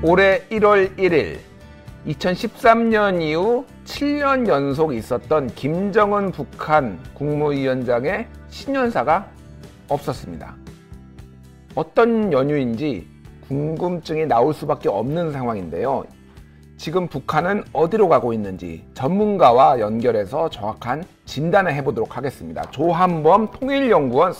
올해 1월 1일 2013년 이후 7년 연속 있었던 김정은 북한 국무위원장의 신년사가 없었습니다. 어떤 연유인지 궁금증이 나올 수밖에 없는 상황인데요. 지금 북한은 어디로 가고 있는지 전문가와 연결해서 정확한 진단을 해보도록 하겠습니다. 조한범 통일연구원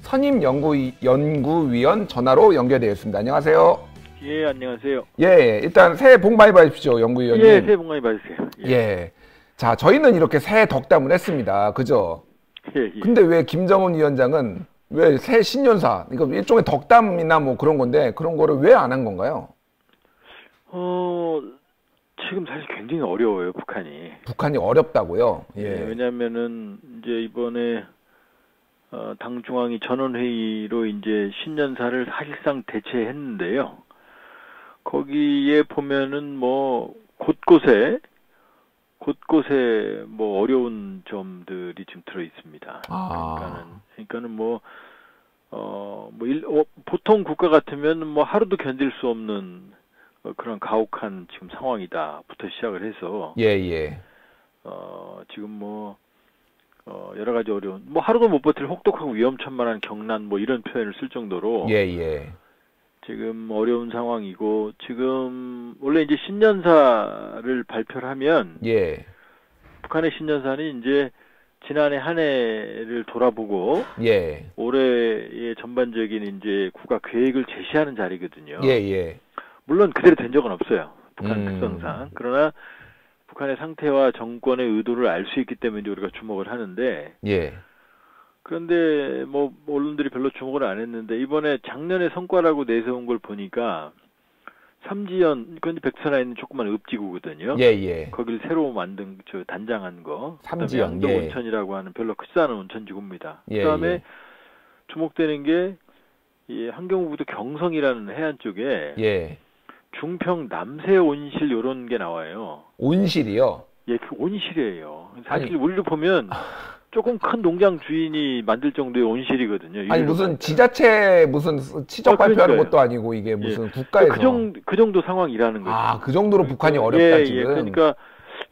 선임연구위원 전화로 연결되어 있습니다. 안녕하세요. 예, 안녕하세요. 예, 일단 새해 복 많이 받으십시오, 연구위원님. 예, 새해 복 많이 받으세요. 예. 자, 저희는 이렇게 새해 덕담을 했습니다. 그죠? 예, 예. 근데 왜 김정은 위원장은 왜 새해 신년사, 이거 일종의 덕담이나 뭐 그런 건데 그런 거를 왜 안 한 건가요? 지금 사실 굉장히 어려워요, 북한이. 북한이 어렵다고요? 예. 예, 왜냐면은 이제 이번에 당 중앙위 전원회의로 이제 신년사를 사실상 대체했는데요. 거기에 보면은 뭐 곳곳에 뭐 어려운 점들이 지금 들어 있습니다. 그러니까는 보통 국가 같으면 뭐 하루도 견딜 수 없는 그런 가혹한 지금 상황이다부터 시작을 해서 예. 지금 여러 가지 어려운 하루도 못 버틸 혹독하고 위험천만한 경난 이런 표현을 쓸 정도로 예. 지금 어려운 상황이고, 지금 원래 이제 신년사를 발표를 하면 북한의 신년사는 이제 지난해 한 해를 돌아보고 올해의 전반적인 이제 국가 계획을 제시하는 자리거든요. 예. 물론 그대로 된 적은 없어요, 북한 특성상. 그러나 북한의 상태와 정권의 의도를 알 수 있기 때문에 우리가 주목을 하는데, 그런데 언론들이 별로 주목을 안 했는데 이번에 작년에 성과라고 내세운 걸 보니까 삼지연, 그건 백선에 있는 조그만 읍지구거든요. 거길 새로 만든 단장한 거. 삼지연. 양동 온천이라고 하는 별로 크지 않은 온천지구입니다. 그다음에 주목되는 게 이 환경부도 경성이라는 해안 쪽에 중평 남새 온실 이런 게 나와요. 온실이요? 예, 그 온실이에요. 사실 우리로 보면 조금 큰 농장 주인이 만들 정도의 온실이거든요. 아니 무슨 지자체 무슨 치적 발표하는 것도 아니고 이게 무슨 국가에서 그 정도 상황이라는 거죠. 아, 그 정도로 북한이 어렵다 지금. 그러니까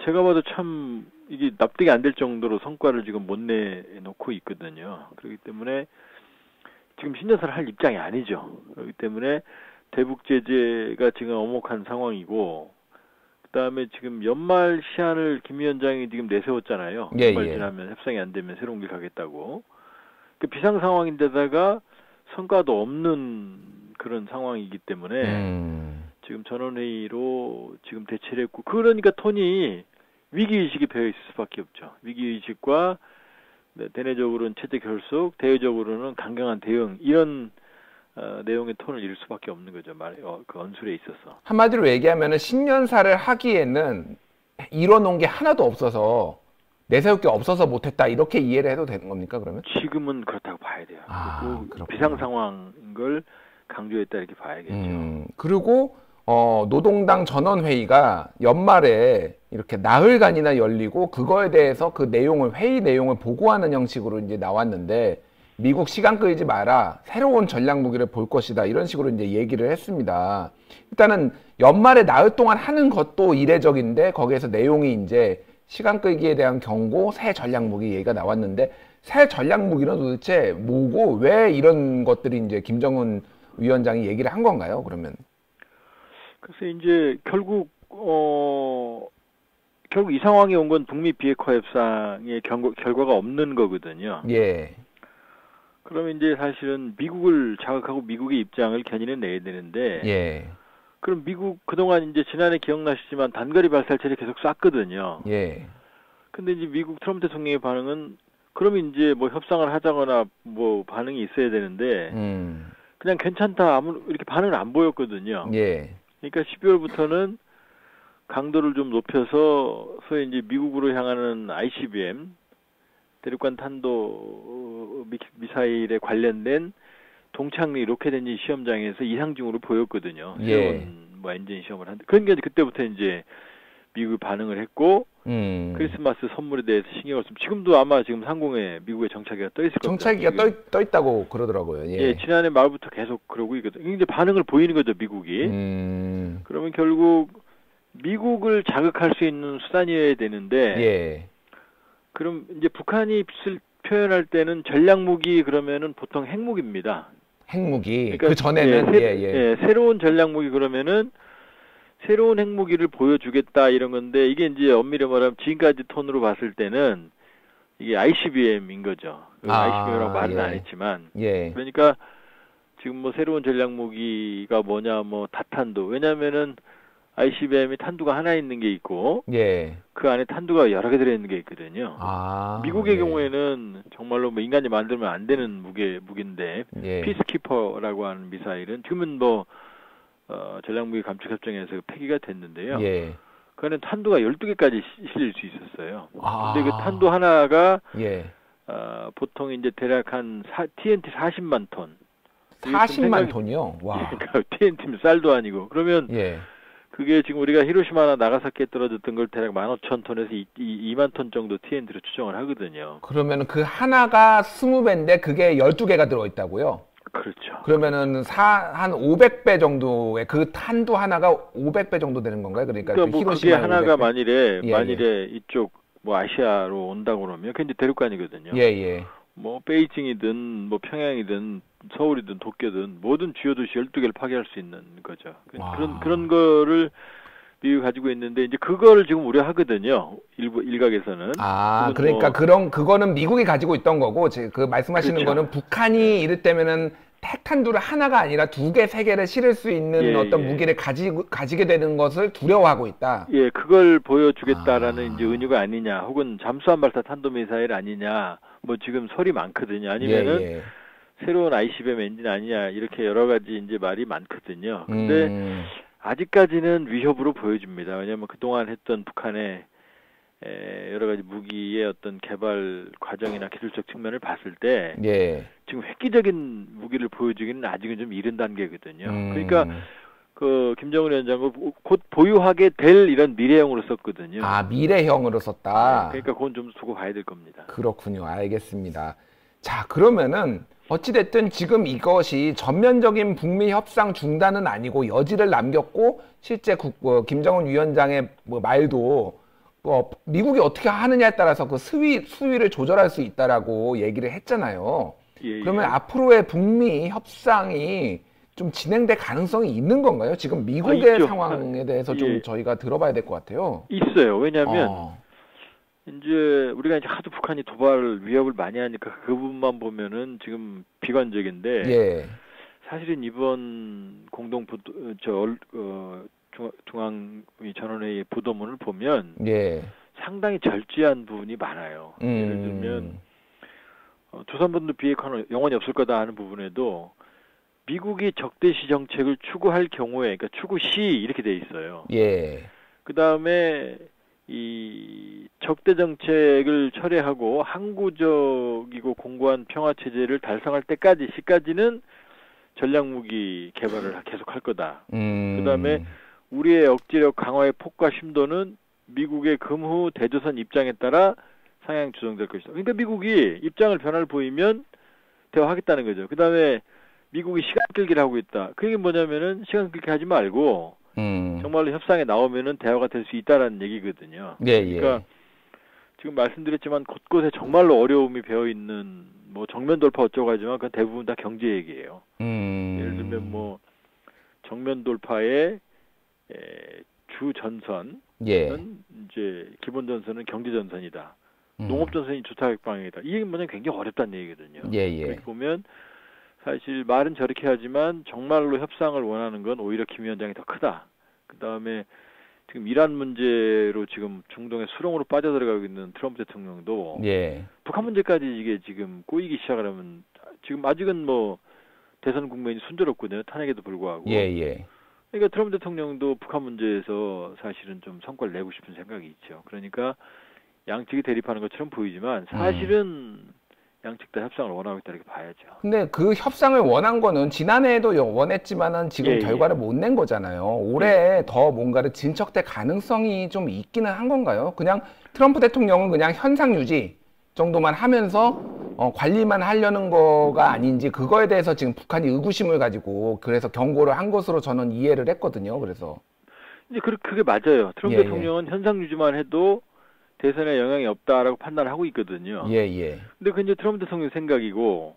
제가 봐도 참 이게 납득이 안 될 정도로 성과를 지금 못 내놓고 있거든요. 그렇기 때문에 지금 신년사를 할 입장이 아니죠. 그렇기 때문에 대북 제재가 지금 엄혹한 상황이고, 그다음에 지금 연말 시한을 김 위원장이 지금 내세웠잖아요. 연말 지나면 협상이 안 되면 새로운 길 가겠다고. 그 비상 상황인데다가 성과도 없는 그런 상황이기 때문에 지금 전원회의로 지금 대체를 했고, 그러니까 톤이 위기의식이 배어 있을 수밖에 없죠. 위기의식과 대내적으로는 체제 결속, 대외적으로는 강경한 대응, 이런 내용의 톤을 잃을 수밖에 없는 거죠. 그 언술에 있어서. 한마디로 얘기하면 신년사를 하기에는 이뤄놓은 게 하나도 없어서, 내세울 게 없어서 못했다, 이렇게 이해를 해도 되는 겁니까, 그러면? 지금은 그렇다고 봐야 돼요. 그리고 비상 상황인 걸 강조했다, 이렇게 봐야겠죠. 그리고 노동당 전원회의가 연말에 이렇게 나흘간이나 열리고 그거에 대해서 그 내용을, 회의 내용을 보고하는 형식으로 이제 나왔는데, 미국 시간 끌지 마라, 새로운 전략 무기를 볼 것이다, 이런 식으로 이제 얘기를 했습니다. 일단은 연말에 나흘 동안 하는 것도 이례적인데 거기에서 내용이 이제 시간 끌기에 대한 경고, 새 전략 무기 얘기가 나왔는데, 새 전략 무기는 도대체 뭐고 왜 이런 것들이 이제 김정은 위원장이 얘기를 한 건가요, 그러면? 그래서 이제 결국 이 상황에 온 건 북미 비핵화 협상의 결과가 없는 거거든요. 그러면 이제 사실은 미국을 자극하고 미국의 입장을 견인해 내야 되는데, 그럼 미국 그동안 이제 지난해 기억나시지만 단거리 발사체를 계속 쐈거든요. 근데 이제 미국 트럼프 대통령의 반응은, 그러면 이제 협상을 하자거나 반응이 있어야 되는데 그냥 괜찮다, 이렇게 반응을 안 보였거든요. 그러니까 12월부터는 강도를 좀 높여서 소위 이제 미국으로 향하는 ICBM, 대륙간 탄도 미사일에 관련된 동창리 로켓 엔진 시험장에서 이상징후를 보였거든요. 새로운 엔진 시험을 한데, 그러니까 그때부터 이제 미국이 반응을 했고, 크리스마스 선물에 대해서 신경을 쓰면 지금도 아마 지금 상공에 미국의 정찰기가 떠 있을 겁니다. 정찰기가 떠 있다고 그러더라고요. 예. 예, 지난해 말부터 계속 그러고 있거든요. 이제 반응을 보이는 거죠, 미국이. 그러면 결국 미국을 자극할 수 있는 수단이어야 되는데, 예. 그럼 이제 북한이 표현할 때는 전략무기 그러면은 보통 핵무기입니다. 핵무기. 그러니까 그 전에는 예, 새로운 전략무기 그러면은 새로운 핵무기를 보여주겠다 이런 건데 이게 이제 엄밀히 말하면 지금까지 톤으로 봤을 때는 이게 ICBM인 거죠. ICBM이라고 말은 안 했지만. 예. 그러니까 지금 뭐 새로운 전략무기가 뭐냐 뭐 다탄두. 왜냐면은 ICBM이 탄두가 하나 있는 게 있고 예. 그 안에 탄두가 여러 개 들어있는 게 있거든요. 미국의 예. 경우에는 정말로 뭐 인간이 만들면 안 되는 무기인데 예. 피스키퍼라고 하는 미사일은 지금은 뭐 전략무기 감축협정에서 폐기가 됐는데요. 예. 그 안에 탄두가 12개까지 실릴 수 있었어요. 아. 근데 그 탄두 하나가 예. 보통 이제 대략 한 TNT 40만 톤. 40만 톤이요? 와. 그러니까 TNT면 쌀도 아니고. 그러면 예. 그게 지금 우리가 히로시마나 나가사키에 떨어졌던 걸 대략 15,000톤에서 2만 톤 정도 TNT로 추정을 하거든요. 그러면은 그 하나가 20배인데 그게 12개가 들어있다고요? 그렇죠. 그러면은 한 500배 정도의 그 탄두 하나가 500배 정도 되는 건가요? 그러니까 뭐 그게 하나가 500배? 만일에 예. 이쪽 뭐 아시아로 온다고 그러면 그게 이제 대륙간이거든요. 예, 예. 뭐 베이징이든 뭐 평양이든 서울이든 도쿄든 모든 주요 도시 12개를 파괴할 수 있는 거죠. 그런 거를 미국이 가지고 있는데 이제 그거를 지금 우려하거든요. 일각에서는. 그러니까 그거는 미국이 가지고 있던 거고 그 말씀하시는 그렇죠. 거는 북한이 이를테면은 핵탄두를 하나가 아니라 2개, 3개를 실을 수 있는 어떤 무기를 가지게 되는 것을 두려워하고 있다. 예, 그걸 보여주겠다라는 이제 은유가 아니냐, 혹은 잠수함 발사 탄도미사일 아니냐, 뭐 지금 설이 많거든요. 아니면은 새로운 ICBM 엔진 아니냐, 이렇게 여러 가지 이제 말이 많거든요. 근데 아직까지는 위협으로 보여집니다. 왜냐하면 그동안 했던 북한의 여러 가지 무기의 어떤 개발 과정이나 기술적 측면을 봤을 때 지금 획기적인 무기를 보여주기는 아직은 좀 이른 단계거든요. 그러니까 그 김정은 위원장은 곧 보유하게 될 이런 미래형으로 썼거든요. 미래형으로 썼다. 그러니까 그건 좀 두고 봐야 될 겁니다. 그렇군요. 알겠습니다. 자, 그러면은 어찌됐든 지금 이것이 전면적인 북미 협상 중단은 아니고 여지를 남겼고 실제 김정은 위원장의 말도 미국이 어떻게 하느냐에 따라서 그 수위를 조절할 수 있다라고 얘기를 했잖아요. 그러면 앞으로의 북미 협상이 좀 진행될 가능성이 있는 건가요? 지금 미국의 상황에 대해서 좀 저희가 들어봐야 될 것 같아요. 있어요. 왜냐하면 이제 우리가 이제 하도 북한이 도발 위협을 많이 하니까 그 부분만 보면은 지금 비관적인데 사실은 이번 중앙위 전원회의 보도문을 보면 상당히 절제한 부분이 많아요. 예를 들면 두산번도 비핵화는 영원히 없을 거다 하는 부분에도 미국이 적대시 정책을 추구할 경우에, 그러니까 추구시 이렇게 돼 있어요. 그 다음에 이 적대 정책을 철회하고 항구적이고 공고한 평화 체제를 달성할 시까지는 전략무기 개발을 계속할 거다. 그 다음에 우리의 억지력 강화의 폭과 심도는 미국의 금후 대조선 입장에 따라 상향 조정될 것이다. 그러니까 미국이 입장을 변화를 보이면 대화하겠다는 거죠. 그 다음에 미국이 시간 끌기를 하고 있다. 그게 뭐냐면은 시간 끌기 하지 말고 정말로 협상에 나오면은 대화가 될 수 있다라는 얘기거든요. 그러니까 지금 말씀드렸지만 곳곳에 정말로 어려움이 배어 있는 뭐 정면 돌파 어쩌고 하지만 그건 대부분 다 경제 얘기예요. 예를 들면 뭐 정면 돌파의 주 전선은 이제 기본 전선은 경제 전선이다. 농업 전선이 주택 방향이다. 이게 뭐냐면 굉장히 어렵다는 얘기거든요. 그렇게 보면 사실 말은 저렇게 하지만 정말로 협상을 원하는 건 오히려 김 위원장이 더 크다. 그 다음에 지금 이란 문제로 지금 중동의 수렁으로 빠져들어가고 있는 트럼프 대통령도 북한 문제까지 이게 지금 꼬이기 시작하면 지금 아직은 뭐 대선 국면이 순조롭거든요. 탄핵에도 불구하고. 그러니까 트럼프 대통령도 북한 문제에서 사실은 좀 성과를 내고 싶은 생각이 있죠. 그러니까 양측이 대립하는 것처럼 보이지만 사실은 양측 다 협상을 원하고 있다 이렇게 봐야죠. 근데 그 협상을 원한 거는 지난해에도 원했지만은 지금 예, 결과를 못 낸 거잖아요. 올해 더 뭔가를 진척될 가능성이 좀 있기는 한 건가요? 그냥 트럼프 대통령은 그냥 현상 유지 정도만 하면서 관리만 하려는 거가 아닌지 그거에 대해서 지금 북한이 의구심을 가지고 그래서 경고를 한 것으로 저는 이해를 했거든요. 그래서 이제 그게 맞아요. 트럼프 예, 대통령은 현상 유지만 해도 대선에 영향이 없다라고 판단을 하고 있거든요. 예, 예. 근데 그 이제 트럼프 대통령 생각이고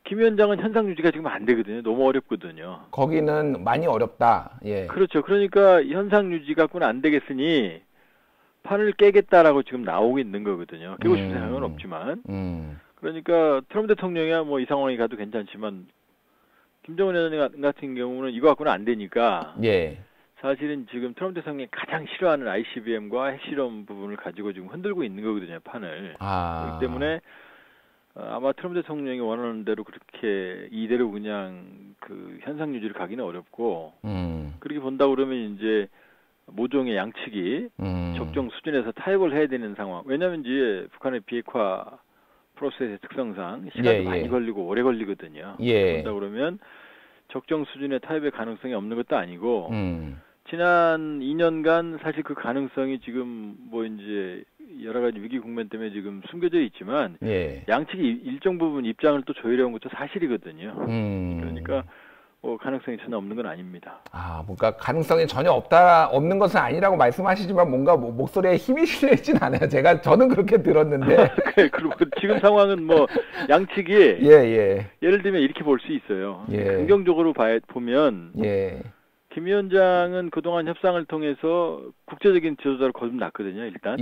김 위원장은 현상 유지가 지금 안 되거든요. 너무 어렵거든요. 거기는 많이 어렵다. 예. 그렇죠. 그러니까 현상 유지 갖고는 안 되겠으니 판을 깨겠다라고 지금 나오고 있는 거거든요. 깨고 싶은 생각은 없지만. 그러니까 트럼프 대통령이야 뭐 이 상황이 가도 괜찮지만 김정은 위원장 같은 경우는 이거 갖고는 안 되니까 예. 사실은 지금 트럼프 대통령이 가장 싫어하는 ICBM과 핵실험 부분을 가지고 지금 흔들고 있는 거거든요, 판을. 그렇기 때문에 아마 트럼프 대통령이 원하는 대로 그렇게 이대로 그냥 그 현상 유지를 가기는 어렵고 그렇게 본다 그러면 이제 모종의 양측이 적정 수준에서 타협을 해야 되는 상황. 왜냐하면 이제 북한의 비핵화 프로세스의 특성상 시간도 많이 걸리고 오래 걸리거든요. 본다 그러면 적정 수준의 타협의 가능성이 없는 것도 아니고 지난 2년간 사실 그 가능성이 지금 뭐 이제 여러 가지 위기 국면 때문에 지금 숨겨져 있지만 양측이 일정 부분 입장을 또 조율해온 것도 사실이거든요. 그러니까 가능성이 전혀 없는 건 아닙니다. 뭔가 가능성이 전혀 없는 것은 아니라고 말씀하시지만 뭔가 목소리에 힘이 실리진 않아요. 저는 그렇게 들었는데. 그리고 지금 상황은 뭐 양측이 예를 들면 이렇게 볼 수 있어요. 긍정적으로 보면 김 위원장은 그동안 협상을 통해서 국제적인 지도자를 거듭났거든요. 일단.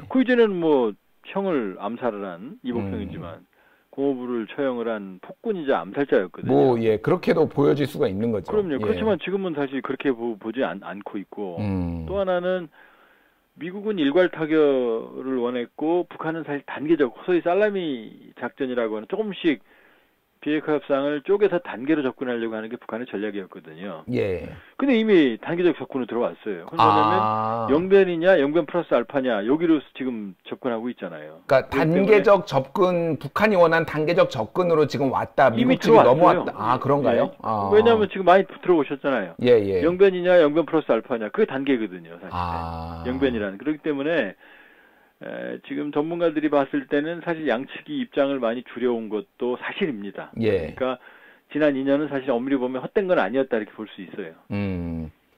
그 이전에는 뭐 형을 암살을 한 이복형이지만. 공호부를 처형을 한 폭군이자 암살자였거든요. 그렇게도 보여질 수가 있는 거죠. 그럼요. 그렇지만 지금은 사실 그렇게 보지 않고 있고, 또 하나는 미국은 일괄 타결을 원했고, 북한은 사실 단계적, 소위 살라미 작전이라고 하는 조금씩 비핵화 협상을 쪼개서 단계로 접근하려고 하는 게 북한의 전략이었거든요. 근데 이미 단계적 접근으로 들어왔어요. 그러냐면 영변이냐, 영변 플러스 알파냐 여기로 지금 접근하고 있잖아요. 그러니까 단계적 접근, 북한이 원한 단계적 접근으로 지금 왔다. 미국 측이 넘어왔다. 그런가요? 왜냐하면 지금 많이 들어오셨잖아요. 영변이냐, 영변 플러스 알파냐 그게 단계거든요. 사실 영변이라는. 그렇기 때문에 지금 전문가들이 봤을 때는 사실 양측이 입장을 많이 줄여온 것도 사실입니다. 그러니까 지난 2년은 사실 엄밀히 보면 헛된 건 아니었다 이렇게 볼 수 있어요.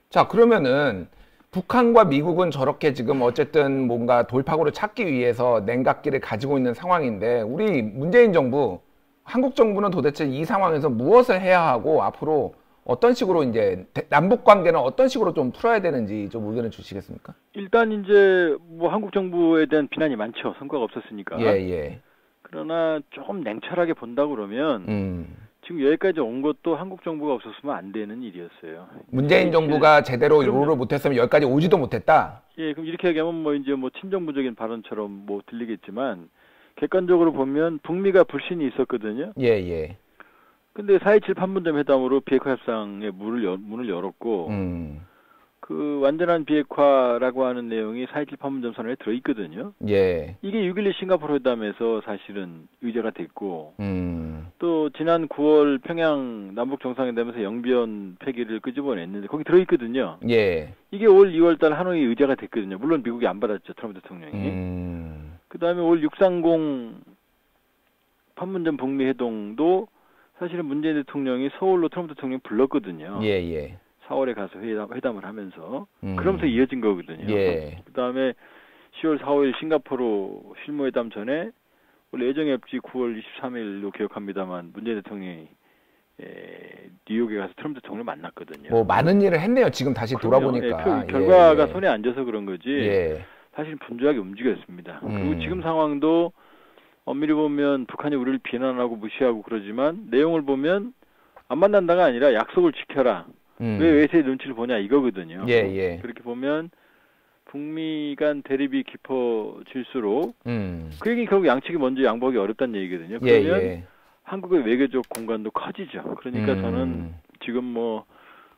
자, 그러면은 북한과 미국은 저렇게 지금 어쨌든 뭔가 돌파구를 찾기 위해서 냉각기를 가지고 있는 상황인데 우리 문재인 정부, 한국 정부는 도대체 이 상황에서 무엇을 해야 하고 앞으로 어떤 식으로 이제 남북 관계는 어떤 식으로 좀 풀어야 되는지 좀 의견을 주시겠습니까? 일단 이제 뭐 한국 정부에 대한 비난이 많죠. 성과가 없었으니까. 그러나 좀 냉철하게 본다 그러면 지금 여기까지 온 것도 한국 정부가 없었으면 안 되는 일이었어요. 문재인 정부가 제대로 요구를 못했으면 여기까지 오지도 못했다. 그럼 이렇게 얘기하면 뭐 이제 뭐 친정부적인 발언처럼 뭐 들리겠지만 객관적으로 보면 북미가 불신이 있었거든요. 근데 4.27 판문점 회담으로 비핵화 협상의 문을 열었고 그 완전한 비핵화라고 하는 내용이 4.27 판문점 선언에 들어있거든요. 이게 6.12 싱가포르 회담에서 사실은 의제가 됐고 또 지난 9월 평양 남북 정상회담에서 영변 폐기를 끄집어냈는데 거기 들어있거든요. 이게 올 2월달 하노이 의제가 됐거든요. 물론 미국이 안 받았죠. 트럼프 대통령이. 그 다음에 올 630 판문점 북미 회동도 사실은 문재인 대통령이 서울로 트럼프 대통령 불렀거든요. 4월에 가서 회담을 하면서 그러면서 이어진 거거든요. 그 다음에 10월 4일 싱가포르 실무회담 전에 원래 예정이 없지 9월 23일로 기억합니다만 문재인 대통령이 뉴욕에 가서 트럼프 대통령을 만났거든요. 뭐 많은 일을 했네요. 지금 다시 돌아보니까. 결과가 손에 안 져서 그런 거지. 사실 분주하게 움직였습니다. 그리고 지금 상황도 엄밀히 보면 북한이 우리를 비난하고 무시하고 그러지만 내용을 보면 안 만난다가 아니라 약속을 지켜라. 왜 외세의 눈치를 보냐 이거거든요. 그렇게 보면 북미 간 대립이 깊어질수록 그 얘기는 결국 양측이 먼저 양보하기 어렵다는 얘기거든요. 그러면 한국의 외교적 공간도 커지죠. 그러니까 저는 지금 뭐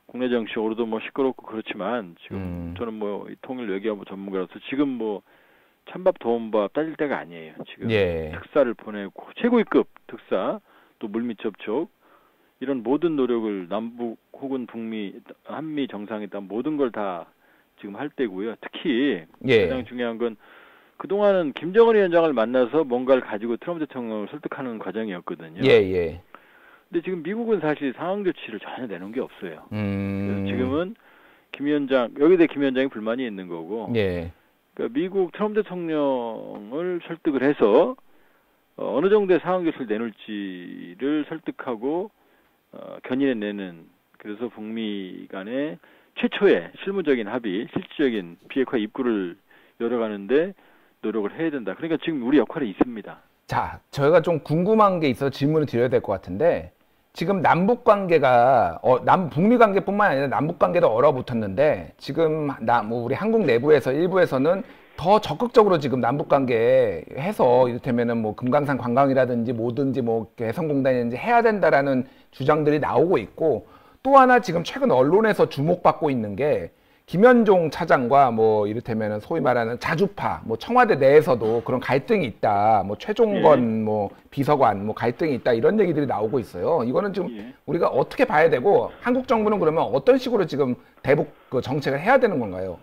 국내 정치적으로도 뭐 시끄럽고 그렇지만 지금 저는 뭐 통일 외교부 전문가로서 지금 뭐 찬밥 더운밥 따질 때가 아니에요. 지금 예. 특사를 보내고 최고위급 특사 또 물밑 접촉 이런 모든 노력을 남북 혹은 북미 한미 정상회담 모든 걸 다 지금 할 때고요. 특히 예. 가장 중요한 건 그동안은 김정은 위원장을 만나서 뭔가를 가지고 트럼프 대통령을 설득하는 과정이었거든요. 예, 예. 근데 지금 미국은 사실 상황 조치를 전혀 내놓은 게 없어요. 그래서 지금은 김 위원장 여기에 대해 김 위원장이 불만이 있는 거고. 예. 그러니까 미국 트럼프 대통령을 설득을 해서 어느 정도의 상황 조치를 내놓을지를 설득하고 견인해 내는 그래서 북미 간의 최초의 실무적인 합의, 실질적인 비핵화 입구를 열어가는데 노력을 해야 된다. 그러니까 지금 우리 역할이 있습니다. 자, 저희가 좀 궁금한 게 있어서 질문을 드려야 될 것 같은데 지금 남북 관계가 북미 관계뿐만 아니라 남북 관계도 얼어붙었는데 지금 뭐 우리 한국 내부에서 일부에서는 더 적극적으로 지금 남북 관계에 해서 이를테면은 뭐 금강산 관광이라든지 뭐든지 뭐 개성공단이든지 해야 된다라는 주장들이 나오고 있고 또 하나 지금 최근 언론에서 주목받고 있는 게 김현종 차장과 뭐 이를테면은 소위 말하는 자주파 뭐 청와대 내에서도 그런 갈등이 있다. 뭐 최종건 뭐 비서관 뭐 갈등이 있다. 이런 얘기들이 나오고 있어요. 이거는 지금 우리가 어떻게 봐야 되고 한국 정부는 그러면 어떤 식으로 지금 대북 그 정책을 해야 되는 건가요?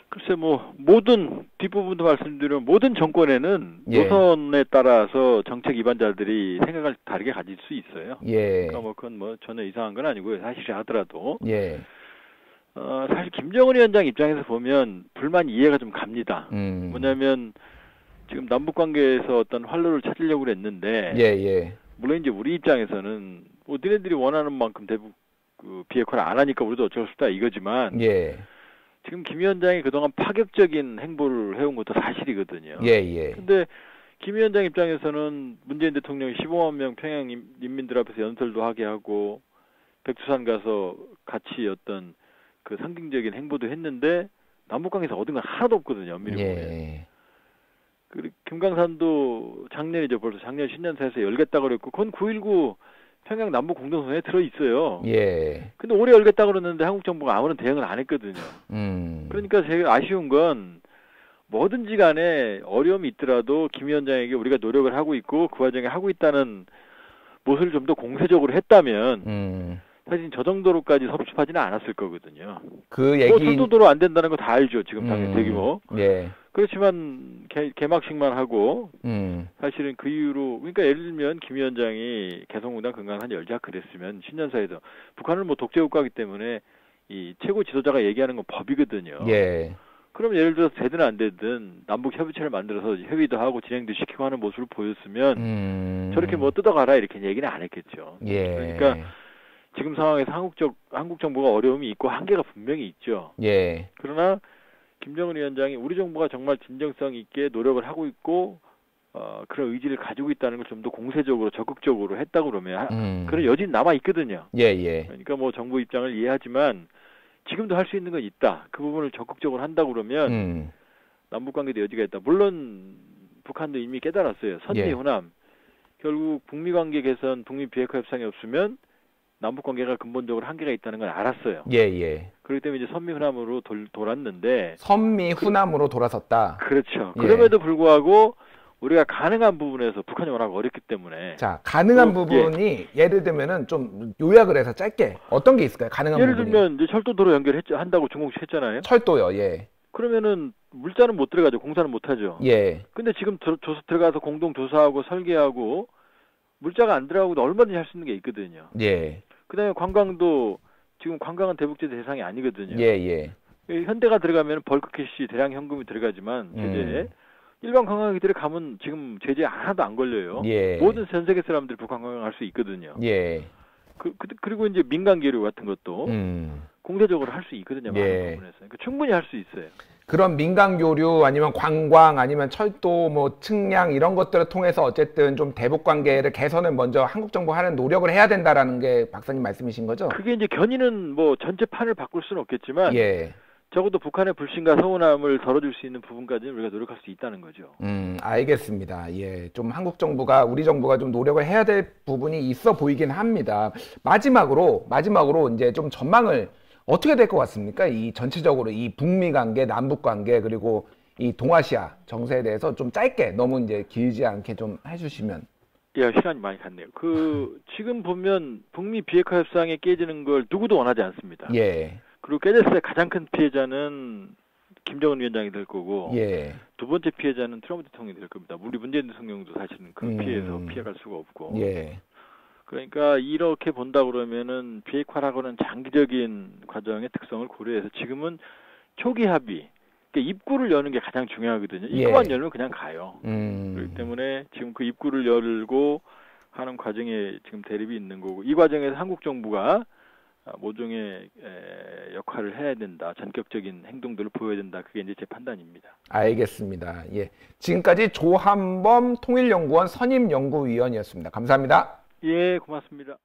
글쎄 뭐 모든 뒷부분도 말씀드리면 모든 정권에는 노선에 따라서 정책 위반자들이 생각을 다르게 가질 수 있어요. 그러니까 뭐 그건 뭐 전혀 이상한 건 아니고요. 사실이 하더라도. 사실 김정은 위원장 입장에서 보면 불만 이해가 좀 갑니다. 뭐냐면 지금 남북 관계에서 어떤 활로를 찾으려고 그랬는데 물론 이제 우리 입장에서는 뭐 너네들이 원하는 만큼 대북 그 비핵화를 안 하니까 우리도 어쩔 수 없다 이거지만 지금 김 위원장이 그동안 파격적인 행보를 해온 것도 사실이거든요. 근데 김 위원장 입장에서는 문재인 대통령이 15만 명 평양 인민들 앞에서 연설도 하게 하고 백두산 가서 같이 어떤 그 상징적인 행보도 했는데 남북관계에서 얻은 건 하나도 없거든요. 엄밀히 보면. 그리고 금강산도 작년이죠. 벌써 작년 신년사에서 열겠다고 그랬고 그건 9.19 평양 남북 공동선언에 들어있어요. 근데 올해 열겠다고 그랬는데 한국 정부가 아무런 대응을 안 했거든요. 그러니까 제가 아쉬운 건 뭐든지 간에 어려움이 있더라도 김 위원장에게 우리가 노력을 하고 있고 그 과정에 하고 있다는 모습을 좀 더 공세적으로 했다면 사실 저 정도로까지 섭섭하지는 않았을 거거든요. 그 얘기 뭐 철도도로 안 된다는 거 다 알죠. 지금 당연히 대규모. 그렇지만 개막식만 하고 사실은 그 이후로 그러니까 예를 들면 김 위원장이 개성공단 금강산 열자 그랬으면 신년사에서 북한은 뭐 독재국가이기 때문에 이 최고 지도자가 얘기하는 건 법이거든요. 그럼 예를 들어서 되든 안 되든 남북 협의체를 만들어서 협의도 하고 진행도 시키고 하는 모습을 보였으면 저렇게 뭐 뜯어가라 이렇게 얘기는 안 했겠죠. 그러니까 지금 상황에서 한국 정부가 어려움이 있고 한계가 분명히 있죠. 그러나 김정은 위원장이 우리 정부가 정말 진정성 있게 노력을 하고 있고 그런 의지를 가지고 있다는 걸 좀 더 공세적으로 적극적으로 했다 그러면 그런 여지는 남아 있거든요. 그러니까 뭐 정부 입장을 이해하지만 지금도 할 수 있는 건 있다. 그 부분을 적극적으로 한다 그러면 남북 관계도 여지가 있다. 물론 북한도 이미 깨달았어요. 선미 호남 결국 북미 관계 개선, 북미 비핵화 협상이 없으면 남북 관계가 근본적으로 한계가 있다는 걸 알았어요. 그렇기 때문에 이제 선미 후남으로 돌았는데 선미 후남으로 돌아섰다. 그렇죠. 그럼에도 불구하고 우리가 가능한 부분에서 북한이 워낙 어렵기 때문에 자, 가능한 부분이 예를 들면은 좀 요약을 해서 짧게 어떤 게 있을까요? 가능한 예를 부분이. 들면 이제 철도도로 한다고 중국식 했잖아요. 철도요. 그러면은 물자는 못 들어가죠. 공사는 못 하죠. 근데 지금 들어가서 공동 조사하고 설계하고 물자가 안 들어가고도 얼마든지 할 수 있는 게 있거든요. 그다음에 관광도 지금 관광은 대북제 대상이 아니거든요. 현대가 들어가면 벌크 캐시 대량 현금이 들어가지만 제재에 일반 관광객들이 가면 지금 제재 하나도 안 걸려요. 모든 전 세계 사람들이 북한 관광할 수 있거든요. 그리고 이제 민간 계류 같은 것도 공세적으로 할 수 있거든요. 많은 부분에서. 그러니까 충분히 할 수 있어요. 그런 민간 교류 아니면 관광 아니면 철도 뭐 측량 이런 것들을 통해서 어쨌든 좀 대북 관계를 개선을 먼저 한국 정부가 하는 노력을 해야 된다라는 게 박사님 말씀이신 거죠? 그게 이제 견인은 뭐 전체 판을 바꿀 수는 없겠지만 적어도 북한의 불신과 서운함을 덜어줄 수 있는 부분까지는 우리가 노력할 수 있다는 거죠. 알겠습니다. 좀 한국 정부가 우리 정부가 좀 노력을 해야 될 부분이 있어 보이긴 합니다. 마지막으로 이제 좀 전망을 어떻게 될 것 같습니까? 이 전체적으로 이 북미 관계, 남북 관계 그리고 이 동아시아 정세에 대해서 좀 짧게 너무 이제 길지 않게 좀 해주시면. 예, 시간이 많이 갔네요. 지금 보면 북미 비핵화 협상에 깨지는 걸 누구도 원하지 않습니다. 예. 그리고 깨졌을 때 가장 큰 피해자는 김정은 위원장이 될 거고, 예. 두 번째 피해자는 트럼프 대통령이 될 겁니다. 우리 문재인 대통령도 사실은 그 피해에서 피해갈 수가 없고. 예. 그러니까 이렇게 본다 그러면은 비핵화라고는 장기적인 과정의 특성을 고려해서 지금은 초기 합의, 그러니까 입구를 여는 게 가장 중요하거든요. 입구만 열면 그냥 가요. 그렇기 때문에 지금 그 입구를 열고 하는 과정에 지금 대립이 있는 거고, 이 과정에서 한국 정부가 모종의 역할을 해야 된다. 전격적인 행동들을 보여야 된다. 그게 이제 제 판단입니다. 알겠습니다. 예. 지금까지 조한범 통일연구원 선임연구위원이었습니다. 감사합니다. 예, 고맙습니다.